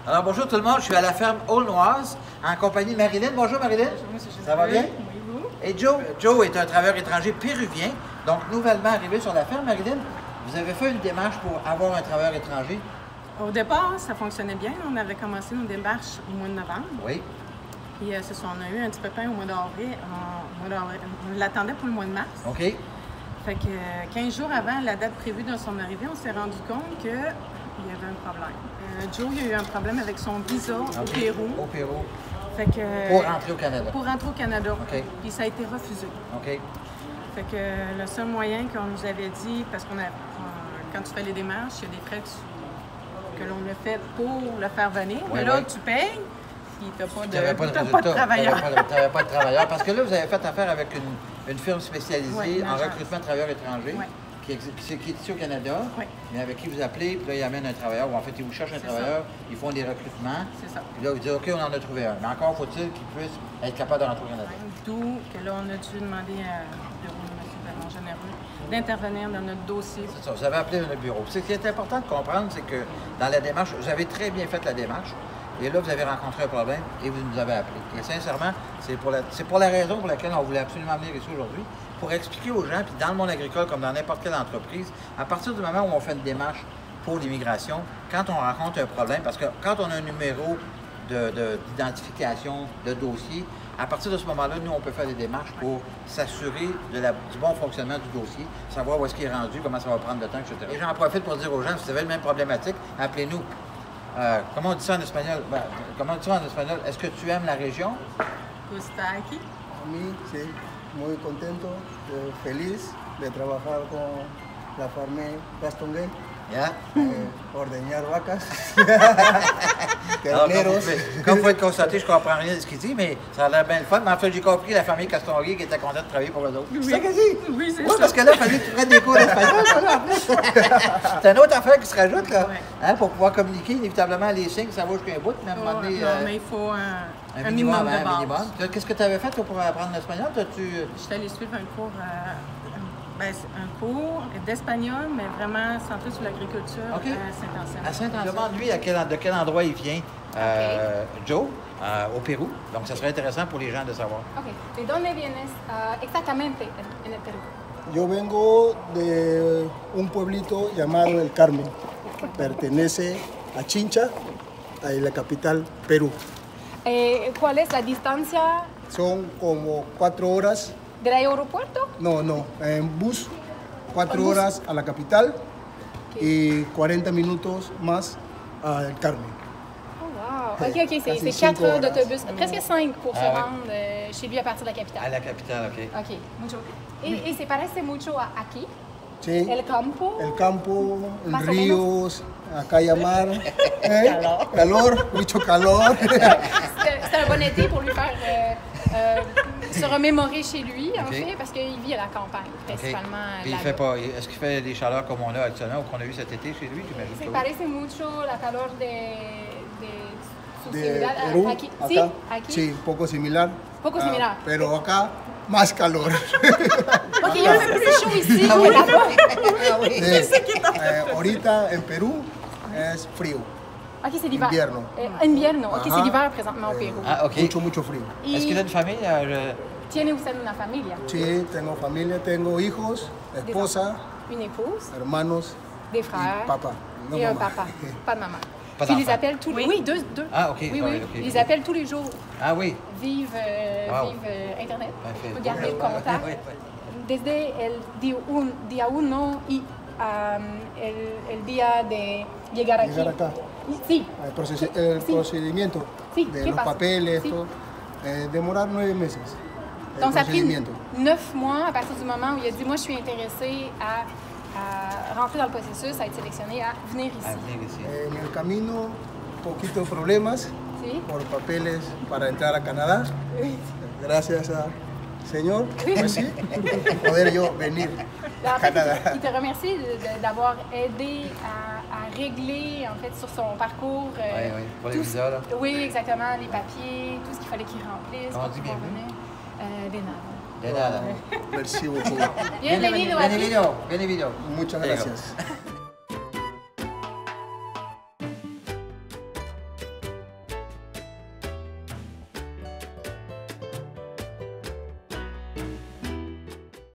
Alors bonjour tout le monde, je suis à la ferme Aulnoise en compagnie de Marilyn. Bonjour Marilyn. Bonjour Monsieur Général. Ça va bien? Oui, vous? Et Joe est un travailleur étranger péruvien, donc nouvellement arrivé sur la ferme. Marilyn, vous avez fait une démarche pour avoir un travailleur étranger? Au départ, ça fonctionnait bien. On avait commencé nos démarches au mois de novembre. Oui. Puis c'est ça, on a eu un petit pépin au mois d'avril. On l'attendait pour le mois de mars. OK. Fait que 15 jours avant la date prévue de son arrivée, on s'est rendu compte qu'il y avait un problème. Joe, il y a eu un problème avec son visa au Pérou. Au Pérou. Fait que, Pour rentrer au Canada. Pour rentrer au Canada. OK. Puis ça a été refusé. OK. Fait que le seul moyen qu'on nous avait dit, parce qu'on a, quand tu fais les démarches, il y a des frais que l'on a fait pour le faire venir. Oui, mais là, oui. tu payes, puis tu Tu n'as pas de travailleur. Tu n'avais pas de travailleur. Parce que là, vous avez fait affaire avec une firme spécialisée Oui, en agence. recrutement de travailleurs étrangers Oui. qui est ici au Canada, Oui. mais avec qui vous appelez, puis là, ils amènent un travailleur, ou en fait, ils vous cherchent un C'est travailleur, ils font des recrutements, C'est ça. puis là, vous dites, OK, on en a trouvé un. Mais encore faut-il qu'ils puissent être capables de rentrer au Canada. D'où que là, on a dû demander à bureau de M. Bernard Généreux d'intervenir dans notre dossier. C'est ça, vous avez appelé notre bureau. Ce qui est important de comprendre, c'est que dans la démarche, vous avez très bien fait la démarche, et là, vous avez rencontré un problème et vous nous avez appelé. Et sincèrement, c'est pour la raison pour laquelle on voulait absolument venir ici aujourd'hui, pour expliquer aux gens, puis dans le monde agricole comme dans n'importe quelle entreprise, à partir du moment où on fait une démarche pour l'immigration, quand on rencontre un problème, parce que quand on a un numéro d'identification, de dossier, à partir de ce moment-là, nous, on peut faire des démarches pour s'assurer du bon fonctionnement du dossier, savoir où est-ce qu'il est rendu, comment ça va prendre de temps, etc. Et j'en profite pour dire aux gens, si vous avez la même problématique, appelez-nous. Comment on dit ça en espagnol? Comment on dit ça en espagnol? Est-ce que tu aimes la région? Gusta aquí. A mí, sí, muy contento, feliz de trabajar con la farme Gastonguay, Yeah. ordeñar vacas, Alors, terneros. comme vous pouvez le constater, je ne comprends rien de ce qu'il dit, mais ça a l'air bien le fun. Mais en fait, j'ai compris la famille Castonguay qui était contente de travailler pour eux autres. C'est ça qu'elle dit? Oui, c'est Oui, ça. parce que là, il fallait que tu prennes des cours d'espagnol, ça, là, en plus. C'est une autre affaire qui se rajoute, là. Ouais. Hein, pour pouvoir communiquer, inévitablement, les signes, ça va jusqu'à un bout, mais à un moment donné, Non, mais il faut un minimum, minimum hein, de un base. minimum. Puis là, qu'est-ce que tu avais fait toi, pour apprendre l'espagnol? Je suis allée suivre un cours, un cours d'espagnol, mais vraiment centré sur l'agriculture OK. à Saint-Anselme. À Saint-Anselme. Demande-lui de quel endroit il vient, Joe, au Pérou. Donc, ça serait intéressant pour les gens de savoir. Ok, ¿de dónde vienes exactamente en el Perú? Yo vengo de un pueblito llamado El Carmen, pertenece a Chincha, ahí la capital, Perú. ¿Cuál es la distancia Son como 4 horas, del aeropuerto? no, en bus, 4 En bus. horas a la capital y 40 minutos más a El Carmen. Oh, wow. Ok, Casi c'est 5 4 heures horas. d'autobus, presque 5 pour se Ah ouais. rendre chez lui à partir de la À capitale. la capitale, OK. Ok, mucho. Y se parece mucho a aquí, Sí. el campo. El campo, el Más o ríos, acá hay mar, calor, mucho calor. C'est un bon été pour lui faire se remémorer chez lui, en Ok. fait, parce qu'il vit à la campagne, OK. principalement. Puis il là-bas. fait pas. Est-ce qu'il fait des chaleurs comme on a actuellement ou qu'on a eu cet été chez lui? J'imagine que Se oui. parece mucho la calor de su De ciudad Perú, aquí. acá, Sí, aquí. sí, poco similar. Poco similar. Pero acá más calor. Ok, il y a un peu plus chaud ici que là-bas. Ahorita en Perú es frío, Ok, c'est l'hiver. Invierno. Invierno. Ok, Ajá. c'est l'hiver présentement au Pérou. Ah, OK. mucho frío. Est-ce qu'il a une famille? Tiene usted una familia, Sí, tengo familia, tengo hijos, esposa, une épouse, hermanos des y frères papá. No et un mamá. papa. Pas de maman. Pas Puis ils les d'enfant. appellent tous les... Oui, deux. Ah, OK. Oui, Ouais, oui. OK, Ils OK. les appellent tous les jours. Ah oui. Vive Wow. Internet. Parfait. On peut garder le Ouais, contact. ouais. Desde el día uno y el día de llegar aquí. Llegar acá. Sí. El Sí. procedimiento Sí, de ¿qué los pasa? papeles, Sí. todo, demorar 9 meses. El Donc ça a pris procedimiento. 9 mois à partir du moment où il a dit « Moi, je suis intéressé à rentrer dans le processus, à être sélectionné, à venir ici. À venir ici. En el camino, poquitos problemas Sí. por papeles para entrar a Canadá. Gracias al Señor, pues sí, poder yo venir En a fait, Canadá. il te remercie d'avoir aidé à régler en fait sur son parcours. Oui, pour les tout visas, là. Oui, exactement, les papiers, tout ce qu'il fallait qu'il remplisse. Comment on pour dit pouvoir bienvenue? venir. De nada. De nada. Merci beaucoup. Bienvenido aquí. Bienvenido. Bienvenido. Muchas There you go. gracias.